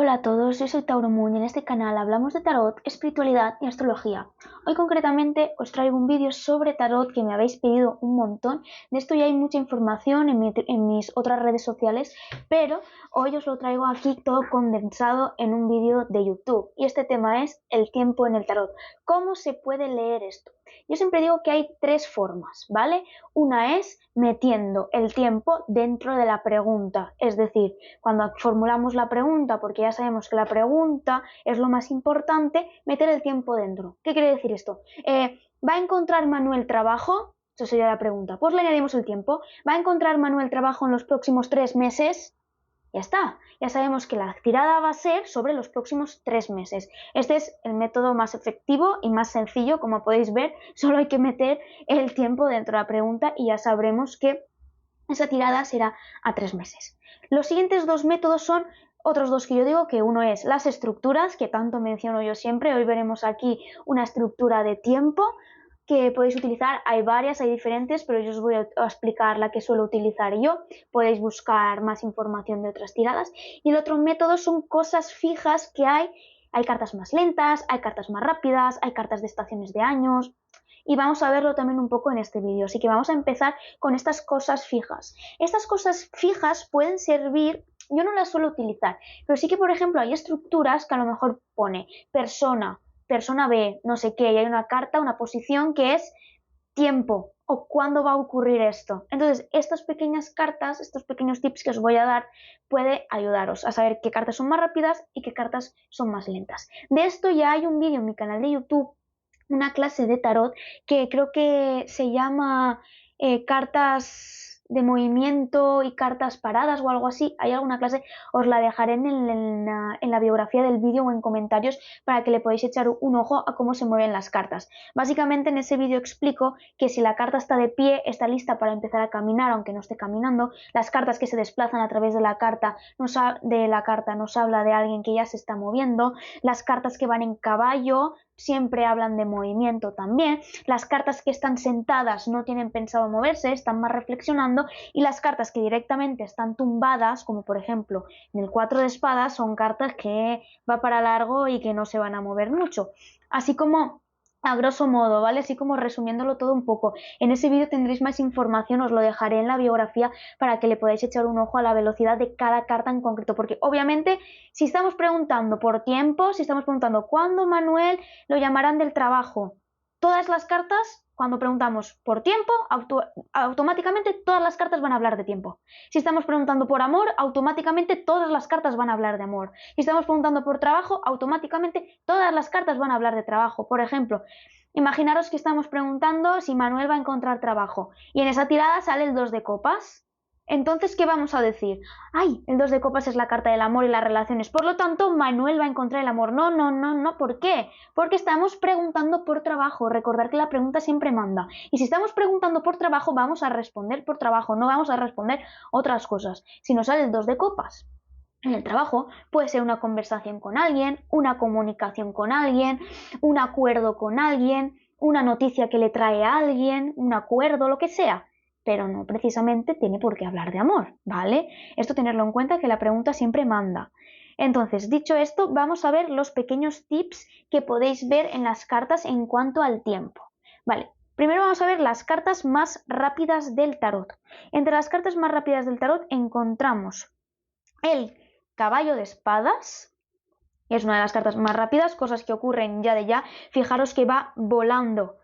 Hola a todos, yo soy Tauro Moon y en este canal hablamos de tarot, espiritualidad y astrología. Hoy concretamente os traigo un vídeo sobre tarot que me habéis pedido un montón. De esto ya hay mucha información en mis otras redes sociales, pero hoy os lo traigo aquí todo condensado en un vídeo de YouTube. Y este tema es el tiempo en el tarot. ¿Cómo se puede leer esto? Yo siempre digo que hay tres formas, ¿vale? Una es metiendo el tiempo dentro de la pregunta, es decir, cuando formulamos la pregunta, porque ya sabemos que la pregunta es lo más importante, meter el tiempo dentro. ¿Qué quiere decir esto? ¿Va a encontrar Manuel trabajo? Eso sería la pregunta. Pues le añadimos el tiempo. ¿Va a encontrar Manuel trabajo en los próximos 3 meses? Ya está, ya sabemos que la tirada va a ser sobre los próximos 3 meses. Este es el método más efectivo y más sencillo, como podéis ver, solo hay que meter el tiempo dentro de la pregunta y ya sabremos que esa tirada será a 3 meses. Los siguientes dos métodos son otros dos que yo digo, que uno es las estructuras, que tanto menciono yo siempre. Hoy veremos aquí una estructura de tiempo que podéis utilizar. Hay varias, hay diferentes, pero yo os voy a explicar la que suelo utilizar yo. Podéis buscar más información de otras tiradas. Y el otro método son cosas fijas que hay. Hay cartas más lentas, hay cartas más rápidas, hay cartas de estaciones de años. Y vamos a verlo también un poco en este vídeo. Así que vamos a empezar con estas cosas fijas. Estas cosas fijas pueden servir, yo no las suelo utilizar, pero sí que, por ejemplo, hay estructuras que a lo mejor pone persona B, no sé qué, y hay una carta, una posición que es tiempo o cuándo va a ocurrir esto. Entonces, estas pequeñas cartas, estos pequeños tips que os voy a dar, puede ayudaros a saber qué cartas son más rápidas y qué cartas son más lentas. De esto ya hay un vídeo en mi canal de YouTube, una clase de tarot que creo que se llama cartas de movimiento y cartas paradas o algo así. Hay alguna clase, os la dejaré en la biografía del vídeo o en comentarios para que le podáis echar un ojo a cómo se mueven las cartas. Básicamente en ese vídeo explico que si la carta está de pie, está lista para empezar a caminar aunque no esté caminando. Las cartas que se desplazan a través de la carta nos habla de alguien que ya se está moviendo. Las cartas que van en caballo siempre hablan de movimiento también. Las cartas que están sentadas no tienen pensado moverse, están más reflexionando, y las cartas que directamente están tumbadas, como por ejemplo en el 4 de espadas, son cartas que va para largo y que no se van a mover mucho. Así como a grosso modo, ¿vale? Así como resumiéndolo todo un poco. En ese vídeo tendréis más información, os lo dejaré en la biografía para que le podáis echar un ojo a la velocidad de cada carta en concreto, porque obviamente si estamos preguntando por tiempo, si estamos preguntando ¿cuándo Manuel lo llamarán del trabajo? Todas las cartas, cuando preguntamos por tiempo, automáticamente todas las cartas van a hablar de tiempo. Si estamos preguntando por amor, automáticamente todas las cartas van a hablar de amor. Si estamos preguntando por trabajo, automáticamente todas las cartas van a hablar de trabajo. Por ejemplo, imaginaros que estamos preguntando si Manuel va a encontrar trabajo y en esa tirada sale el 2 de copas. Entonces, ¿qué vamos a decir? ¡Ay! El 2 de copas es la carta del amor y las relaciones. Por lo tanto, Manuel va a encontrar el amor. No, no, no, no. ¿Por qué? Porque estamos preguntando por trabajo. Recordar que la pregunta siempre manda. Y si estamos preguntando por trabajo, vamos a responder por trabajo. No vamos a responder otras cosas. Si nos sale el 2 de copas en el trabajo, puede ser una conversación con alguien, una comunicación con alguien, un acuerdo con alguien, una noticia que le trae a alguien, un acuerdo, lo que sea. Pero no precisamente tiene por qué hablar de amor, ¿vale? Esto tenerlo en cuenta, que la pregunta siempre manda. Entonces, dicho esto, vamos a ver los pequeños tips que podéis ver en las cartas en cuanto al tiempo. Vale, primero vamos a ver las cartas más rápidas del tarot. Entre las cartas más rápidas del tarot encontramos el caballo de espadas. Es una de las cartas más rápidas, cosas que ocurren ya de ya. Fijaros que va volando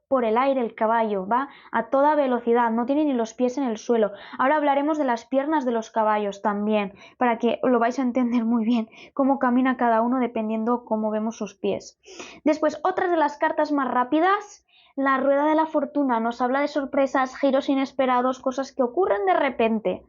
por el aire el caballo, va a toda velocidad, no tiene ni los pies en el suelo. Ahora hablaremos de las piernas de los caballos también, para que lo vais a entender muy bien, cómo camina cada uno dependiendo cómo vemos sus pies. Después, otras de las cartas más rápidas, la rueda de la fortuna, nos habla de sorpresas, giros inesperados, cosas que ocurren de repente.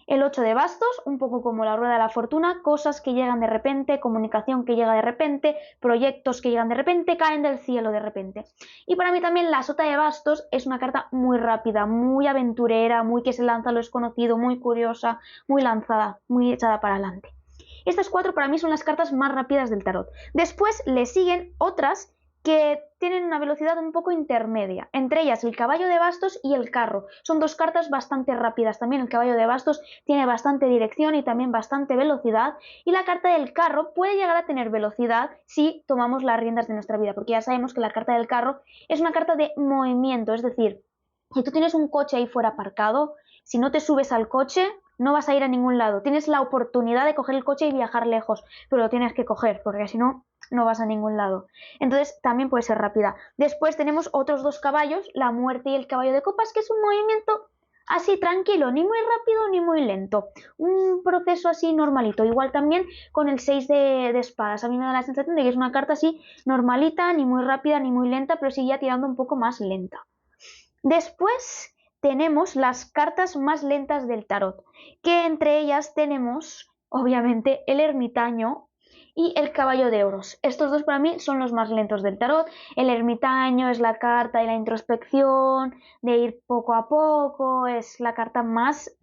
El 8 de bastos, un poco como la rueda de la fortuna, cosas que llegan de repente, comunicación que llega de repente, proyectos que llegan de repente, caen del cielo de repente. Y para mí también la sota de bastos es una carta muy rápida, muy aventurera, muy que se lanza a lo desconocido, muy curiosa, muy lanzada, muy echada para adelante. Estas cuatro para mí son las cartas más rápidas del tarot. Después le siguen otras que tienen una velocidad un poco intermedia, entre ellas el caballo de bastos y el carro. Son dos cartas bastante rápidas también. El caballo de bastos tiene bastante dirección y también bastante velocidad, y la carta del carro puede llegar a tener velocidad si tomamos las riendas de nuestra vida, porque ya sabemos que la carta del carro es una carta de movimiento, es decir, si tú tienes un coche ahí fuera aparcado, si no te subes al coche no vas a ir a ningún lado. Tienes la oportunidad de coger el coche y viajar lejos, pero lo tienes que coger, porque si no, no vas a ningún lado. Entonces también puede ser rápida. Después tenemos otros dos caballos, la muerte y el caballo de copas, que es un movimiento así tranquilo, ni muy rápido ni muy lento. Un proceso así normalito. Igual también con el 6 de espadas. A mí me da la sensación de que es una carta así normalita, ni muy rápida ni muy lenta, pero sí ya tirando un poco más lenta. Después tenemos las cartas más lentas del tarot, que entre ellas tenemos, obviamente, el ermitaño y el caballo de oros. Estos dos para mí son los más lentos del tarot. El ermitaño es la carta de la introspección, de ir poco a poco, es la carta más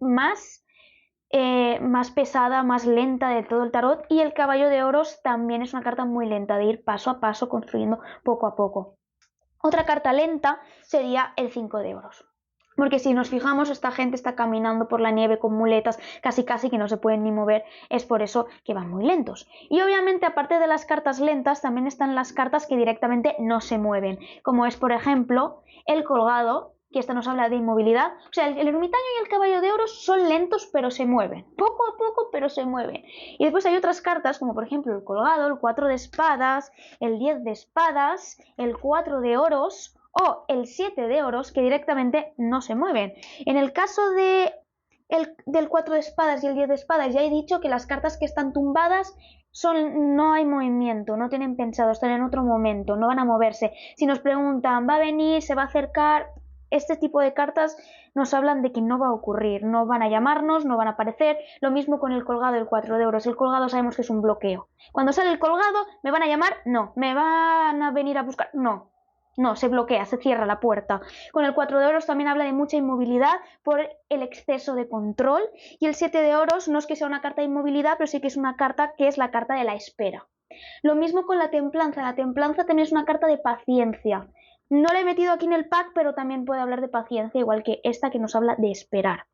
pesada, más lenta de todo el tarot, y el caballo de oros también es una carta muy lenta, de ir paso a paso, construyendo poco a poco. Otra carta lenta sería el 5 de oros. Porque si nos fijamos, esta gente está caminando por la nieve con muletas, casi que no se pueden ni mover, es por eso que van muy lentos. Y obviamente, aparte de las cartas lentas, también están las cartas que directamente no se mueven, como es, por ejemplo, el colgado, que esta nos habla de inmovilidad. O sea, el ermitaño y el caballo de oros son lentos, pero se mueven. Poco a poco, pero se mueven. Y después hay otras cartas, como por ejemplo el colgado, el 4 de espadas, el 10 de espadas, el 4 de oros o el 7 de oros, que directamente no se mueven. En el caso del 4 de espadas y el 10 de espadas, ya he dicho que las cartas que están tumbadas no hay movimiento, no tienen pensado, están en otro momento, no van a moverse. Si nos preguntan, ¿va a venir? ¿Se va a acercar? Este tipo de cartas nos hablan de que no va a ocurrir, no van a llamarnos, no van a aparecer. Lo mismo con el colgado del 4 de oros. El colgado sabemos que es un bloqueo. Cuando sale el colgado, ¿me van a llamar? No. ¿Me van a venir a buscar? No. No, se bloquea, se cierra la puerta. Con el 4 de oros también habla de mucha inmovilidad por el exceso de control. Y el 7 de oros no es que sea una carta de inmovilidad, pero sí que es una carta que es la carta de la espera. Lo mismo con la templanza. La templanza también es una carta de paciencia. No la he metido aquí en el pack, pero también puede hablar de paciencia, igual que esta que nos habla de esperar.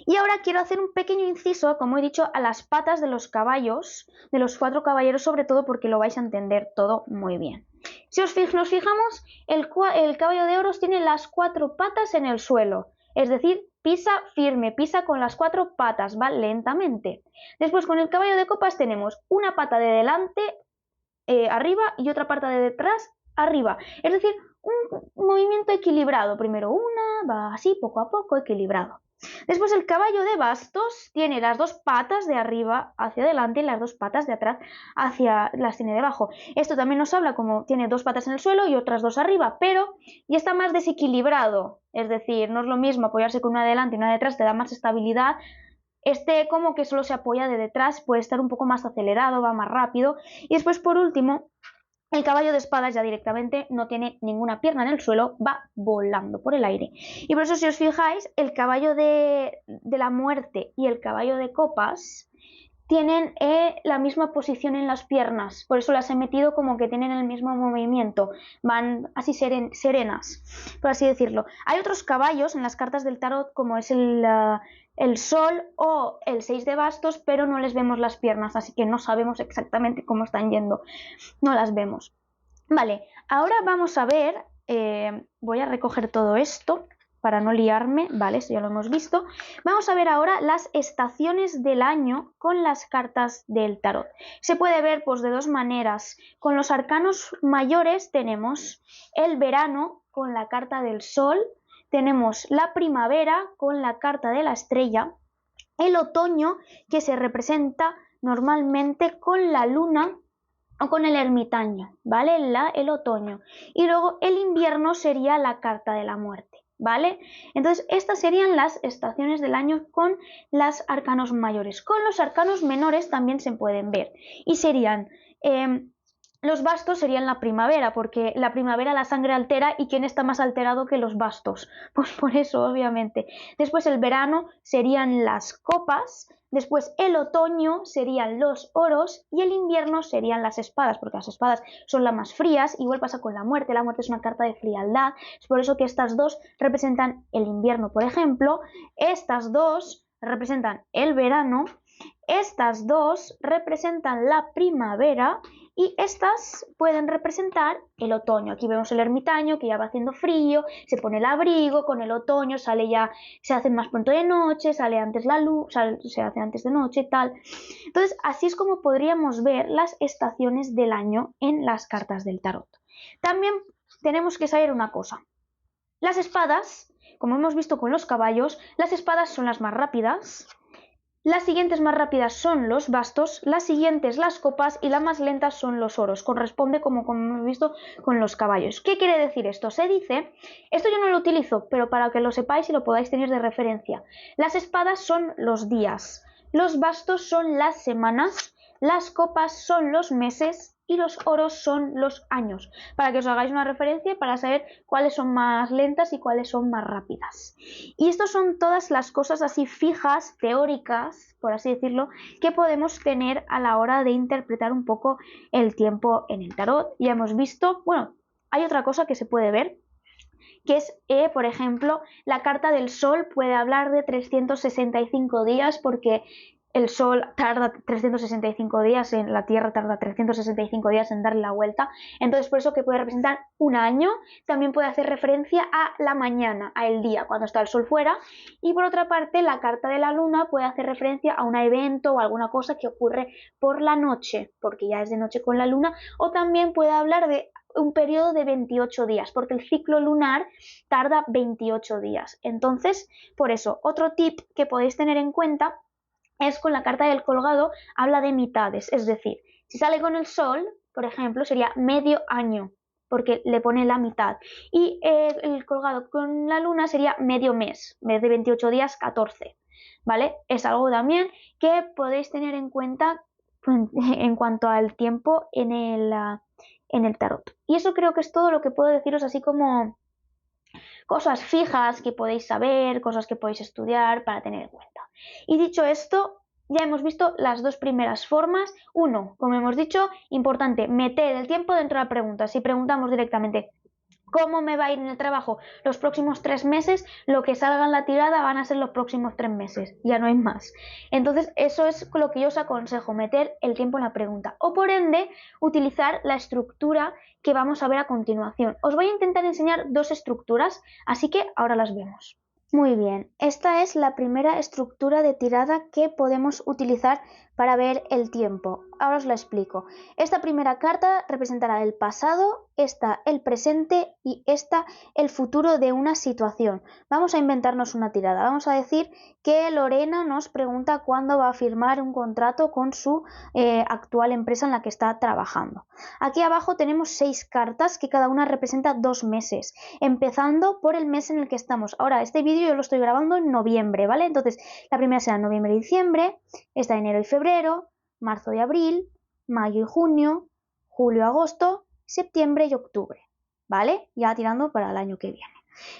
Y ahora quiero hacer un pequeño inciso, como he dicho, a las patas de los caballos, de los 4 caballeros, sobre todo porque lo vais a entender todo muy bien. Si nos fijamos, el caballo de oros tiene las 4 patas en el suelo, es decir, pisa firme, pisa con las 4 patas, va lentamente. Después, con el caballo de copas tenemos una pata de delante arriba y otra pata de detrás arriba, es decir, un movimiento equilibrado. Primero una, va así poco a poco, equilibrado. Después el caballo de bastos tiene las 2 patas de arriba hacia adelante y las 2 patas de atrás las tiene debajo. Esto también nos habla como tiene 2 patas en el suelo y otras 2 arriba, pero ya está más desequilibrado, es decir, no es lo mismo apoyarse con una adelante y una detrás, te da más estabilidad. Este como que solo se apoya de detrás, puede estar un poco más acelerado, va más rápido. Y después, por último, el caballo de espadas ya directamente no tiene ninguna pierna en el suelo, va volando por el aire. Y por eso, si os fijáis, el caballo de la muerte y el caballo de copas tienen la misma posición en las piernas. Por eso las he metido como que tienen el mismo movimiento. Van así serenas, por así decirlo. Hay otros caballos en las cartas del tarot, como es el sol o el 6 de bastos, pero no les vemos las piernas, así que no sabemos exactamente cómo están yendo. No las vemos. Vale, ahora vamos a ver, voy a recoger todo esto para no liarme, vale, esto ya lo hemos visto. Vamos a ver ahora las estaciones del año con las cartas del tarot. Se puede ver pues de 2 maneras. Con los arcanos mayores tenemos el verano con la carta del sol, tenemos la primavera con la carta de la estrella, el otoño que se representa normalmente con la luna o con el ermitaño, ¿vale? El otoño. Y luego el invierno sería la carta de la muerte, ¿vale? Entonces estas serían las estaciones del año con los arcanos mayores. Con los arcanos menores también se pueden ver y serían los bastos serían la primavera, porque la primavera la sangre altera, y ¿quién está más alterado que los bastos? Pues por eso, obviamente. Después el verano serían las copas, Después el otoño serían los oros y el invierno serían las espadas, porque las espadas son las más frías. Igual pasa con la muerte es una carta de frialdad, es por eso que estas dos representan el invierno, por ejemplo. Estas dos representan el verano, estas dos representan la primavera y estas pueden representar el otoño. Aquí vemos el ermitaño que ya va haciendo frío, se pone el abrigo, con el otoño sale ya, se hace más pronto de noche, sale antes la luz, se hace antes de noche y tal. Entonces así es como podríamos ver las estaciones del año en las cartas del tarot. También tenemos que saber una cosa. Las espadas, como hemos visto con los caballos, las espadas son las más rápidas. Las siguientes más rápidas son los bastos, las siguientes las copas y las más lentas son los oros. Corresponde como hemos visto con los caballos. ¿Qué quiere decir esto? Se dice, esto yo no lo utilizo, pero para que lo sepáis y lo podáis tener de referencia. Las espadas son los días, los bastos son las semanas, las copas son los meses y los oros son los años, para que os hagáis una referencia y para saber cuáles son más lentas y cuáles son más rápidas. Y estas son todas las cosas así fijas, teóricas, por así decirlo, que podemos tener a la hora de interpretar un poco el tiempo en el tarot. Ya hemos visto, bueno, hay otra cosa que se puede ver, que es, por ejemplo, la carta del sol puede hablar de 365 días porque el sol tarda 365 días, en la Tierra tarda 365 días en darle la vuelta, entonces por eso que puede representar un año. También puede hacer referencia a la mañana, a el día, cuando está el sol fuera. Y por otra parte, la carta de la luna puede hacer referencia a un evento o alguna cosa que ocurre por la noche, porque ya es de noche con la luna, o también puede hablar de un periodo de 28 días, porque el ciclo lunar tarda 28 días. Entonces, por eso, otro tip que podéis tener en cuenta es con la carta del colgado, habla de mitades, es decir, si sale con el sol, por ejemplo, sería medio año, porque le pone la mitad, y el colgado con la luna sería medio mes, en vez de 28 días, 14, ¿vale? Es algo también que podéis tener en cuenta en cuanto al tiempo en el tarot. Y eso creo que es todo lo que puedo deciros, así como cosas fijas que podéis saber, cosas que podéis estudiar para tener en cuenta. Y dicho esto, ya hemos visto las dos primeras formas. Uno, como hemos dicho, importante, meter el tiempo dentro de la pregunta. Si preguntamos directamente ¿cómo me va a ir en el trabajo los próximos 3 meses? Lo que salga en la tirada van a ser los próximos 3 meses, ya no hay más. Entonces eso es lo que yo os aconsejo, meter el tiempo en la pregunta. O por ende, utilizar la estructura que vamos a ver a continuación. Os voy a intentar enseñar dos estructuras, así que ahora las vemos. Muy bien, esta es la primera estructura de tirada que podemos utilizar para ver el tiempo. Ahora os la explico. Esta primera carta representará el pasado, esta el presente y esta el futuro de una situación. Vamos a inventarnos una tirada. Vamos a decir que Lorena nos pregunta cuándo va a firmar un contrato con su actual empresa en la que está trabajando. Aquí abajo tenemos 6 cartas que cada una representa 2 meses, empezando por el mes en el que estamos. Ahora, este vídeo yo lo estoy grabando en noviembre, ¿vale? Entonces, la primera será noviembre y diciembre, esta enero y febrero, marzo y abril, mayo y junio, julio y agosto, septiembre y octubre, ¿vale? Ya tirando para el año que viene.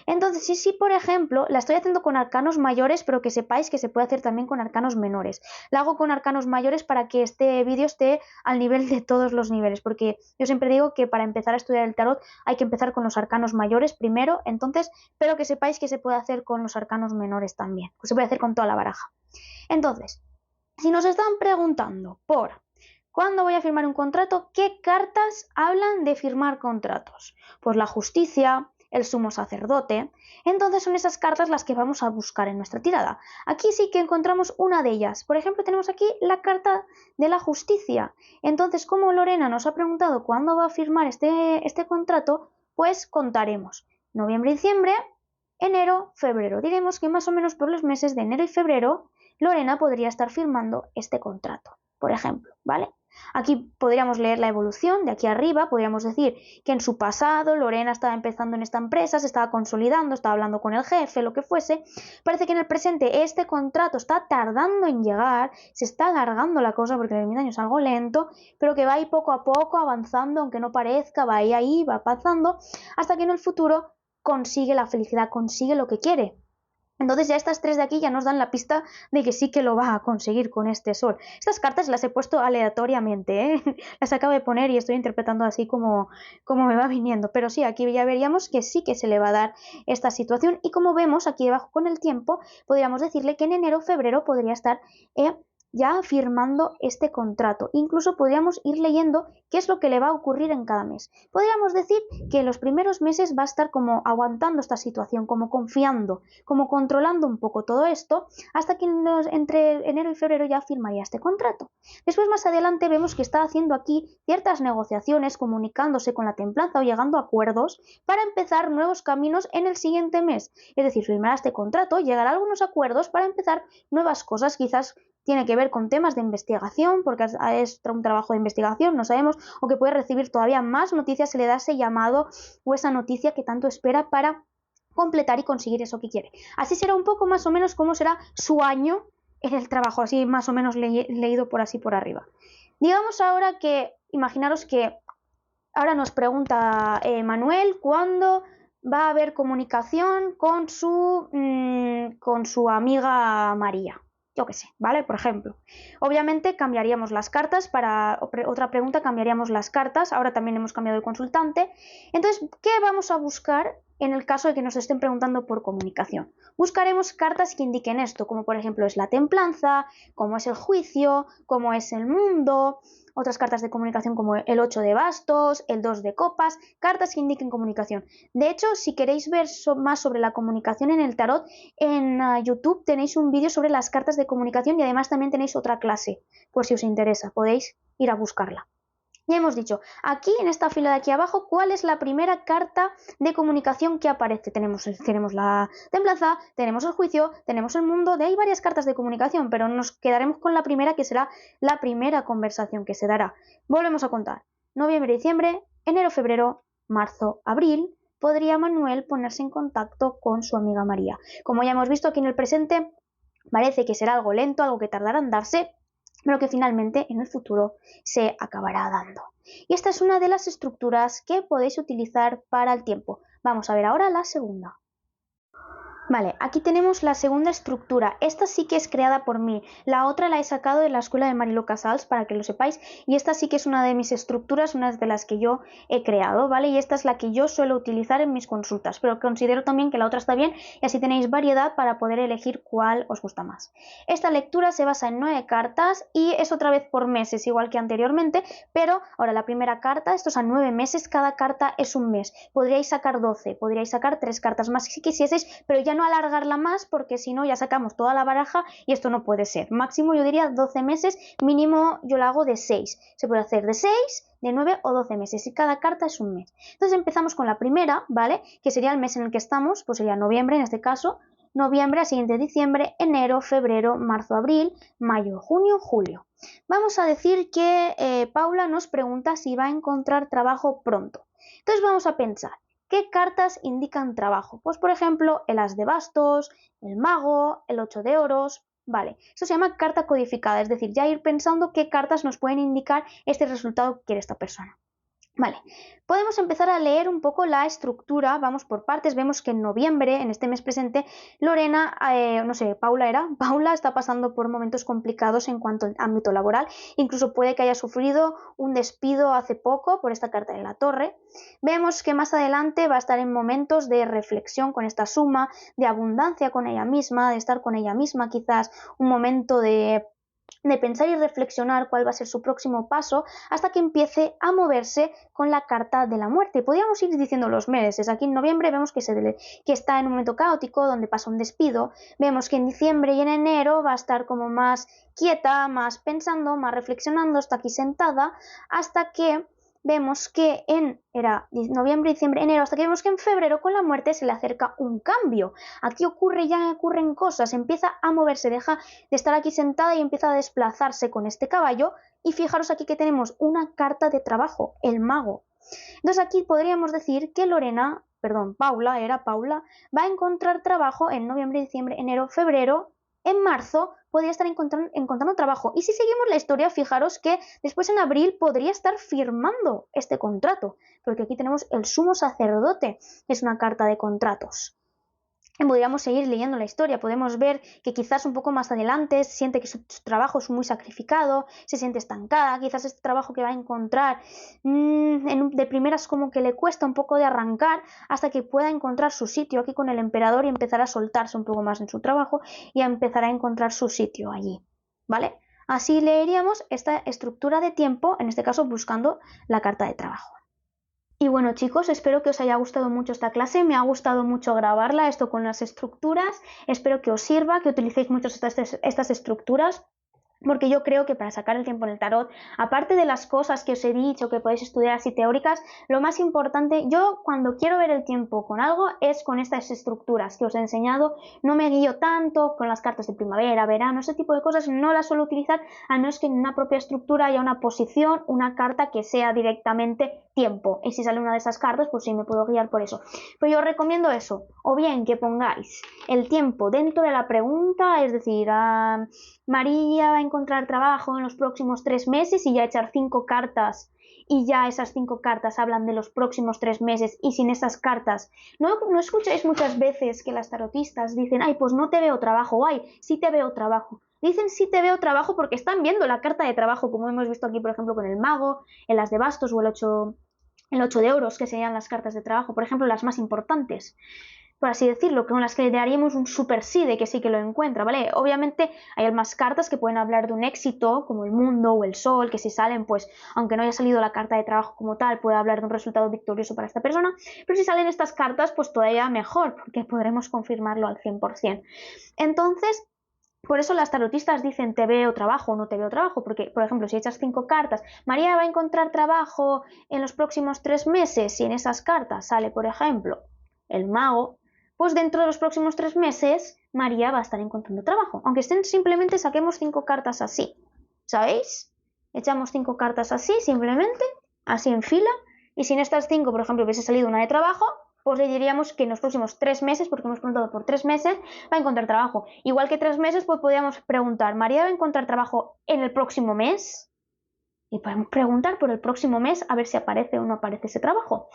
Entonces, si por ejemplo, la estoy haciendo con arcanos mayores, pero que sepáis que se puede hacer también con arcanos menores. La hago con arcanos mayores para que este vídeo esté al nivel de todos los niveles, porque yo siempre digo que para empezar a estudiar el tarot hay que empezar con los arcanos mayores primero, entonces, pero que sepáis que se puede hacer con los arcanos menores también, que se puede hacer con toda la baraja. Entonces, si nos están preguntando por ¿cuándo voy a firmar un contrato? ¿Qué cartas hablan de firmar contratos? Pues la justicia, el sumo sacerdote. Entonces son esas cartas las que vamos a buscar en nuestra tirada. Aquí sí que encontramos una de ellas. Por ejemplo, tenemos aquí la carta de la justicia. Entonces, como Lorena nos ha preguntado cuándo va a firmar este contrato, pues contaremos noviembre y diciembre, enero, febrero. Diremos que más o menos por los meses de enero y febrero Lorena podría estar firmando este contrato, por ejemplo, ¿vale? Aquí podríamos leer la evolución, de aquí arriba podríamos decir que en su pasado Lorena estaba empezando en esta empresa, se estaba consolidando, estaba hablando con el jefe, lo que fuese. Parece que en el presente este contrato está tardando en llegar, se está alargando la cosa porque el ermitaño es algo lento, pero que va ahí poco a poco avanzando, aunque no parezca, va ahí, va avanzando, hasta que en el futuro consigue la felicidad, consigue lo que quiere. Entonces ya estas 3 de aquí ya nos dan la pista de que sí que lo va a conseguir con este sol. Estas cartas las he puesto aleatoriamente, ¿eh? Las acabo de poner y estoy interpretando así como me va viniendo. Pero sí, aquí ya veríamos que sí que se le va a dar esta situación. Y como vemos aquí debajo con el tiempo, podríamos decirle que en enero o febrero podría estar ya firmando este contrato. Incluso podríamos ir leyendo qué es lo que le va a ocurrir en cada mes. Podríamos decir que en los primeros meses va a estar como aguantando esta situación, como confiando, como controlando un poco todo esto, hasta que entre enero y febrero ya firmaría este contrato. Después, más adelante, vemos que está haciendo aquí ciertas negociaciones, comunicándose con la templanza o llegando a acuerdos para empezar nuevos caminos en el siguiente mes. Es decir, firmará este contrato, llegará a algunos acuerdos para empezar nuevas cosas, quizás tiene que ver con temas de investigación, porque es un trabajo de investigación, no sabemos, o que puede recibir todavía más noticias, se le da ese llamado o esa noticia que tanto espera para completar y conseguir eso que quiere. Así será un poco más o menos cómo será su año en el trabajo, así más o menos leído por así por arriba. Digamos ahora que, imaginaros que ahora nos pregunta Manuel cuándo va a haber comunicación con su amiga María. Yo qué sé, ¿vale? Por ejemplo. Obviamente cambiaríamos las cartas para otra pregunta, cambiaríamos las cartas. Ahora también hemos cambiado el consultante. Entonces, ¿qué vamos a buscar en el caso de que nos estén preguntando por comunicación? Buscaremos cartas que indiquen esto, como por ejemplo es la templanza, como es el juicio, como es el mundo, otras cartas de comunicación como el 8 de bastos, el 2 de copas, cartas que indiquen comunicación. De hecho, si queréis ver más sobre la comunicación en el tarot, en YouTube tenéis un vídeo sobre las cartas de comunicación y además también tenéis otra clase, por si os interesa, podéis ir a buscarla. Ya hemos dicho, aquí en esta fila de aquí abajo, ¿cuál es la primera carta de comunicación que aparece? Tenemos la templanza, tenemos el juicio, tenemos el mundo, de ahí varias cartas de comunicación, pero nos quedaremos con la primera, que será la primera conversación que se dará. Volvemos a contar. Noviembre, diciembre, enero, febrero, marzo, abril, podría Manuel ponerse en contacto con su amiga María. Como ya hemos visto aquí en el presente, parece que será algo lento, algo que tardará en darse, pero que finalmente en el futuro se acabará dando. Y esta es una de las estructuras que podéis utilizar para el tiempo. Vamos a ver ahora la segunda. Vale, aquí tenemos la segunda estructura. Esta sí que es creada por mí. La otra la he sacado de la escuela de Marilu Casals, para que lo sepáis. Y esta sí que es una de mis estructuras, una de las que yo he creado, ¿vale? Y esta es la que yo suelo utilizar en mis consultas. Pero considero también que la otra está bien y así tenéis variedad para poder elegir cuál os gusta más. Esta lectura se basa en 9 cartas y es otra vez por meses, igual que anteriormente. Pero ahora la primera carta, estos a 9 meses, cada carta es un mes. Podríais sacar 12, podríais sacar 3 cartas más si quisieseis, pero ya no alargarla más porque si no ya sacamos toda la baraja y esto no puede ser. Máximo yo diría 12 meses, mínimo yo la hago de 6. Se puede hacer de 6, de 9 o 12 meses y cada carta es un mes. Entonces empezamos con la primera, ¿vale? Que sería el mes en el que estamos, pues sería noviembre en este caso. Noviembre, al siguiente diciembre, enero, febrero, marzo, abril, mayo, junio, julio. Vamos a decir que Paula nos pregunta si va a encontrar trabajo pronto. Entonces vamos a pensar, ¿qué cartas indican trabajo? Pues por ejemplo, el as de bastos, el mago, el 8 de oros. Vale, eso se llama carta codificada, es decir, ya ir pensando qué cartas nos pueden indicar este resultado que quiere esta persona. Vale, podemos empezar a leer un poco la estructura, vamos por partes, vemos que en noviembre, en este mes presente, Lorena, Paula está pasando por momentos complicados en cuanto al ámbito laboral, incluso puede que haya sufrido un despido hace poco por esta carta de la torre. Vemos que más adelante va a estar en momentos de reflexión con esta suma, de abundancia con ella misma, de estar con ella misma, quizás un momento de pensar y reflexionar cuál va a ser su próximo paso hasta que empiece a moverse con la carta de la muerte. Podríamos ir diciendo los meses. Aquí en noviembre vemos que está en un momento caótico donde pasa un despido. Vemos que en diciembre y en enero va a estar como más quieta, más pensando, más reflexionando, está aquí sentada hasta que vemos que era noviembre, diciembre, enero, hasta que vemos que en febrero con la muerte se le acerca un cambio. Aquí ocurren cosas, empieza a moverse, deja de estar aquí sentada y empieza a desplazarse con este caballo. Y fijaros aquí que tenemos una carta de trabajo, el mago. Entonces aquí podríamos decir que Paula, va a encontrar trabajo en noviembre, diciembre, enero, febrero. En marzo podría estar encontrando trabajo. Y si seguimos la historia, fijaros que después en abril podría estar firmando este contrato, porque aquí tenemos el sumo sacerdote, es una carta de contratos. Y podríamos seguir leyendo la historia, podemos ver que quizás un poco más adelante siente que su trabajo es muy sacrificado, se siente estancada, quizás este trabajo que va a encontrar de primeras como que le cuesta un poco de arrancar hasta que pueda encontrar su sitio aquí con el emperador y empezar a soltarse un poco más en su trabajo y a empezar a encontrar su sitio allí, ¿vale? Así leeríamos esta estructura de tiempo, en este caso buscando la carta de trabajo. Y bueno chicos, espero que os haya gustado mucho esta clase, me ha gustado mucho grabarla, esto con las estructuras, espero que os sirva, que utilicéis mucho estas estructuras, porque yo creo que para sacar el tiempo en el tarot, aparte de las cosas que os he dicho que podéis estudiar así teóricas, lo más importante, yo cuando quiero ver el tiempo con algo es con estas estructuras que os he enseñado, no me guío tanto con las cartas de primavera, verano, ese tipo de cosas no las suelo utilizar, al menos que en una propia estructura haya una posición, una carta que sea directamente tiempo, y si sale una de esas cartas, pues sí me puedo guiar por eso. Pero yo os recomiendo eso, o bien que pongáis el tiempo dentro de la pregunta, es decir, María va a encontrar trabajo en los próximos 3 meses y ya echar 5 cartas y ya esas 5 cartas hablan de los próximos 3 meses y sin esas cartas. ¿No escucháis muchas veces que las tarotistas dicen, ay, pues no te veo trabajo, o ay, sí te veo trabajo? Dicen sí te veo trabajo porque están viendo la carta de trabajo, como hemos visto aquí, por ejemplo, con el mago, en las de bastos o el 8 de oros, que serían las cartas de trabajo, por ejemplo, las más importantes, por así decirlo, con las que le daríamos un super sí de que sí que lo encuentra, ¿vale? Obviamente hay más cartas que pueden hablar de un éxito, como el mundo o el sol, que si salen, pues, aunque no haya salido la carta de trabajo como tal, puede hablar de un resultado victorioso para esta persona, pero si salen estas cartas, pues todavía mejor, porque podremos confirmarlo al 100%. Entonces, por eso las tarotistas dicen te veo trabajo o no te veo trabajo, porque, por ejemplo, si echas 5 cartas, María va a encontrar trabajo en los próximos 3 meses, y en esas cartas sale, por ejemplo, el mago, pues dentro de los próximos 3 meses María va a estar encontrando trabajo, aunque simplemente saquemos 5 cartas así, ¿sabéis? Echamos 5 cartas así, simplemente, así en fila, y si en estas 5, por ejemplo, hubiese salido una de trabajo, pues le diríamos que en los próximos 3 meses, porque hemos preguntado por 3 meses, va a encontrar trabajo. Igual que 3 meses, pues podríamos preguntar, ¿María va a encontrar trabajo en el próximo mes? Y podemos preguntar por el próximo mes a ver si aparece o no aparece ese trabajo.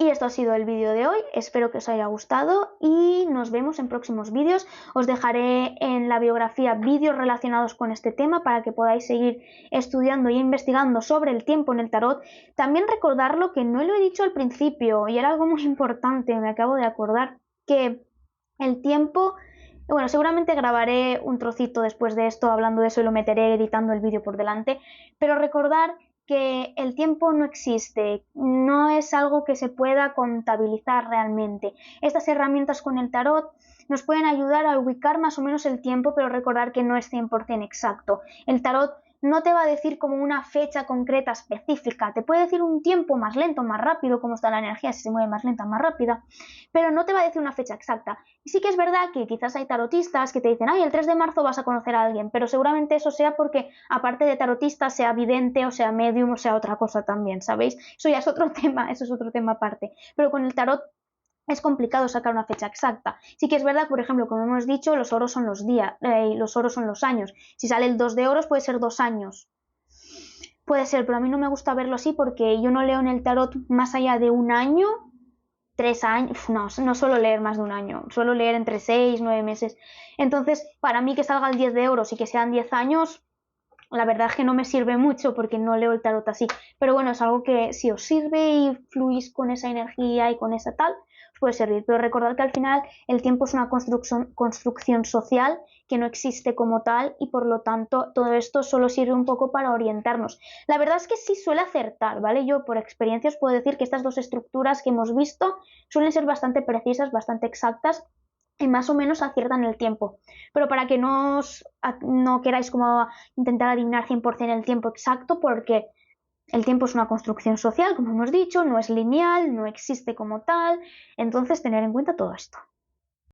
Y esto ha sido el vídeo de hoy, espero que os haya gustado y nos vemos en próximos vídeos. Os dejaré en la biografía vídeos relacionados con este tema para que podáis seguir estudiando y investigando sobre el tiempo en el tarot. También recordarlo que no lo he dicho al principio y era algo muy importante, me acabo de acordar, que el tiempo... Bueno, seguramente grabaré un trocito después de esto hablando de eso y lo meteré editando el vídeo por delante, pero recordar que el tiempo no existe, no es algo que se pueda contabilizar realmente. Estas herramientas con el tarot nos pueden ayudar a ubicar más o menos el tiempo, pero recordar que no es 100% exacto. El tarot no te va a decir como una fecha concreta específica, te puede decir un tiempo más lento, más rápido, cómo está la energía, si se mueve más lenta, más rápida, pero no te va a decir una fecha exacta. Y sí que es verdad que quizás hay tarotistas que te dicen, ay, el 3 de marzo vas a conocer a alguien, pero seguramente eso sea porque, aparte de tarotista, sea vidente o sea medium o sea otra cosa también, ¿sabéis? Eso ya es otro tema, eso es otro tema aparte. Pero con el tarot es complicado sacar una fecha exacta. Sí que es verdad, por ejemplo, como hemos dicho, los oros son los días, los oros son los años. Si sale el 2 de oros puede ser 2 años. Puede ser, pero a mí no me gusta verlo así porque yo no leo en el tarot más allá de un año, 3 años, no suelo leer más de un año, suelo leer entre 6, 9 meses. Entonces, para mí que salga el 10 de oros y que sean 10 años, la verdad es que no me sirve mucho porque no leo el tarot así. Pero bueno, es algo que si os sirve y fluís con esa energía y con esa tal, os puede servir. Pero recordad que al final el tiempo es una construcción social que no existe como tal y por lo tanto todo esto solo sirve un poco para orientarnos. La verdad es que sí suele acertar, ¿vale? Yo por experiencia os puedo decir que estas dos estructuras que hemos visto suelen ser bastante precisas, bastante exactas y más o menos aciertan el tiempo. Pero para que no queráis como intentar adivinar 100% el tiempo exacto, porque el tiempo es una construcción social, como hemos dicho, no es lineal, no existe como tal, entonces tener en cuenta todo esto.